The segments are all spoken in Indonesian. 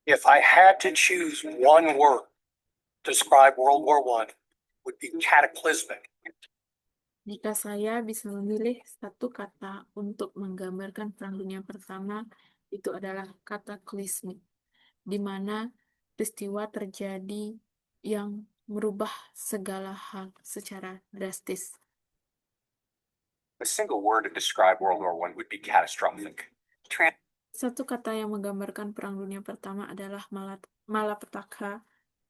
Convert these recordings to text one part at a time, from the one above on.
If I had to choose one word to describe World War I, it would be cataclysmic. Jika saya bisa memilih satu kata untuk menggambarkan Perang Dunia Pertama, itu adalah kataklizmik, di mana peristiwa terjadi yang merubah segala hal secara drastis. A single word to describe World War I would be catastrophic. Satu kata yang menggambarkan Perang Dunia Pertama adalah malapetaka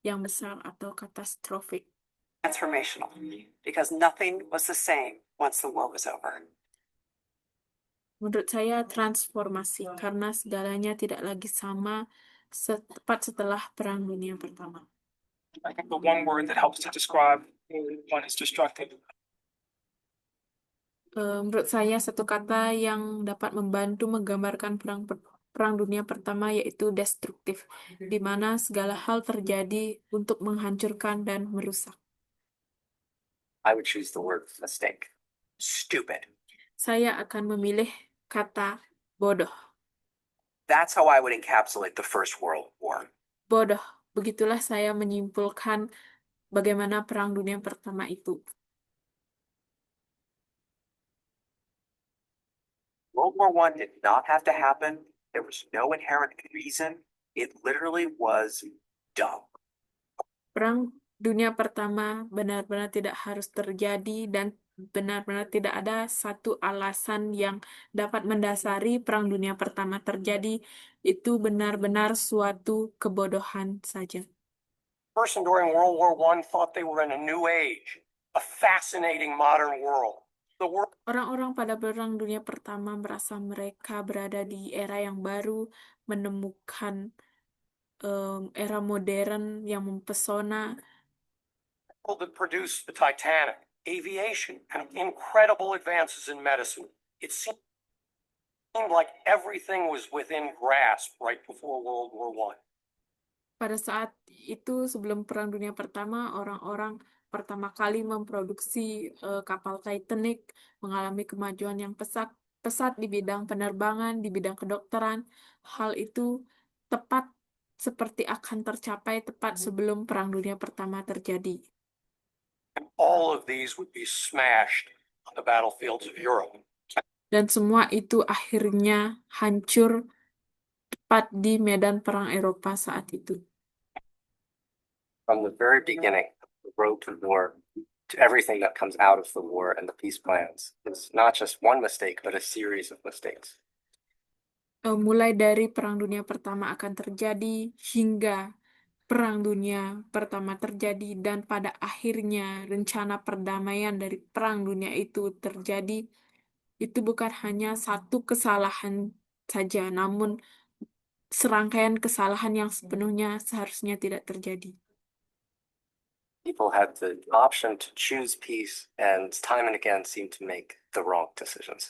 yang besar atau katastrofik. Transformational, because nothing was the same once the war was over. Menurut saya transformasi, karena segalanya tidak lagi sama tepat setelah Perang Dunia Pertama. I think the one word that helps to describe one is destructive. Menurut saya satu kata yang dapat membantu menggambarkan Perang Dunia Pertama yaitu destruktif, di mana segala hal terjadi untuk menghancurkan dan merusak. I would choose the word mistake. Stupid. Saya akan memilih kata bodoh. That's how I would encapsulate the First World War. Bodoh, begitulah saya menyimpulkan bagaimana Perang Dunia Pertama itu. World War I did not have to happen. There was no inherent reason. It literally was dumb. Perang Dunia Pertama benar-benar tidak harus terjadi dan benar-benar tidak ada satu alasan yang dapat mendasari Perang Dunia Pertama terjadi. Itu benar-benar suatu kebodohan saja. Person during World War I thought they were in a new age, a fascinating modern world. The world Orang-orang pada Perang Dunia Pertama merasa mereka berada di era yang baru, menemukan era modern yang mempesona. that produced the Titanic, aviation, and incredible advances in medicine. It seemed like everything was within grasp right before World War I. Pada saat itu, sebelum Perang Dunia Pertama, orang-orang pertama kali memproduksi kapal Titanic, mengalami kemajuan yang pesat di bidang penerbangan, di bidang kedokteran. Hal itu tepat seperti akan tercapai tepat sebelum Perang Dunia Pertama terjadi. And all of these would be smashed on the battlefields of Europe. Dan semua itu akhirnya hancur tepat di medan perang Eropa saat itu. From the very beginning, the road to war, to everything that comes out of the war and the peace plans, is not just one mistake, but a series of mistakes. Mulai dari Perang Dunia Pertama akan terjadi hingga Perang Dunia Pertama terjadi dan pada akhirnya rencana perdamaian dari Perang Dunia itu terjadi, itu bukan hanya satu kesalahan saja, namun serangkaian kesalahan yang sepenuhnya seharusnya tidak terjadi. People had the option to choose peace and time and again seemed to make the wrong decisions.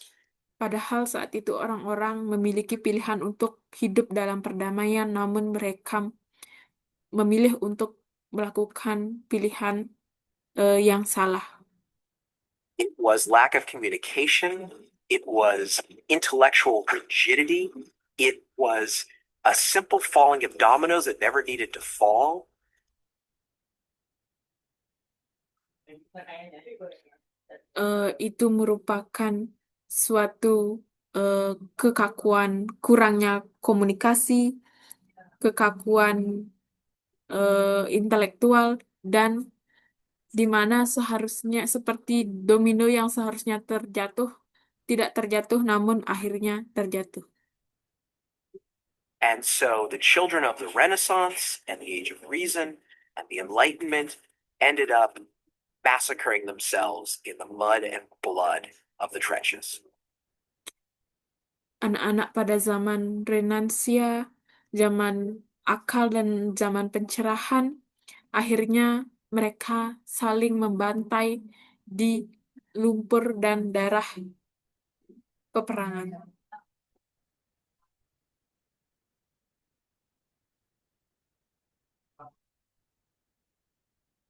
Padahal saat itu orang-orang memiliki pilihan untuk hidup dalam perdamaian, namun mereka memilih untuk melakukan pilihan yang salah. It was lack of communication. It was intellectual rigidity. It was a simple falling of dominoes that never needed to fall. Itu merupakan suatu kekakuan, kurangnya komunikasi, kekakuan intelektual, dan di mana seharusnya seperti domino yang seharusnya terjatuh, tidak terjatuh namun akhirnya terjatuh. And so the children of the Renaissance and the Age of Reason and the Enlightenment ended up massacring themselves in the mud and blood of the trenches. Anak-anak pada zaman Renansia, zaman akal dan zaman pencerahan, akhirnya mereka saling membantai di lumpur dan darah peperangan.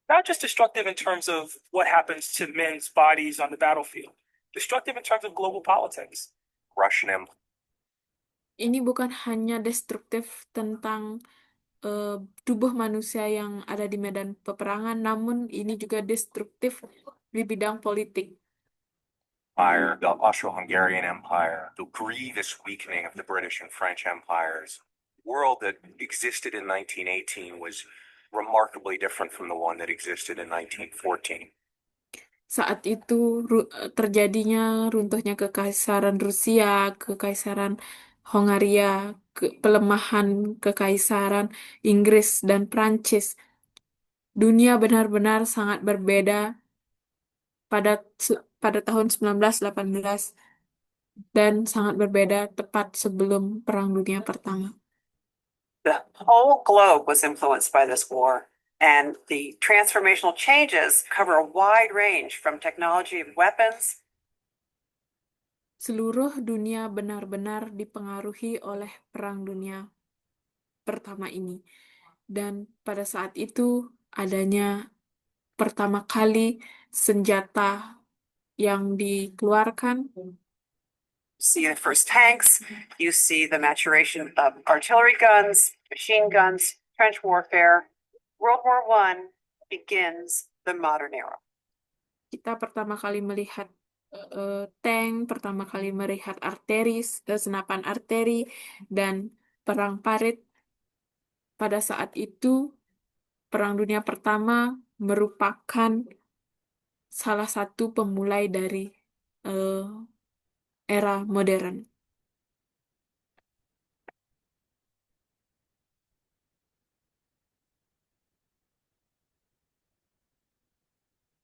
Not just destructive in terms of what happens to men's bodies on the battlefield, destructive in terms of global politics. Russian Empire. Ini bukan hanya destruktif tentang tubuh manusia yang ada di medan peperangan, namun ini juga destruktif di bidang politik. Empire, the Austro-Hungarian Empire, the grievous weakening of the British and French empires. The world that existed in 1918 was remarkably different from the one that existed in 1914. Saat itu terjadinya runtuhnya kekaisaran Rusia, kekaisaran Hongaria, pelemahan kekaisaran Inggris dan Prancis. Dunia benar-benar sangat berbeda pada tahun 1918 dan sangat berbeda tepat sebelum Perang Dunia Pertama. The whole globe was influenced by this war, and the transformational changes cover a wide range from technology of weapons. Seluruh dunia benar-benar dipengaruhi oleh Perang Dunia Pertama ini. Dan pada saat itu adanya pertama kali senjata yang dikeluarkan. See the first tanks, you see the maturation of artillery guns, machine guns, trench warfare. World War I begins the modern era. Kita pertama kali melihat tank, pertama kali melihat senapan arteri, dan perang parit. Pada saat itu, Perang Dunia Pertama merupakan salah satu pemulai dari era modern.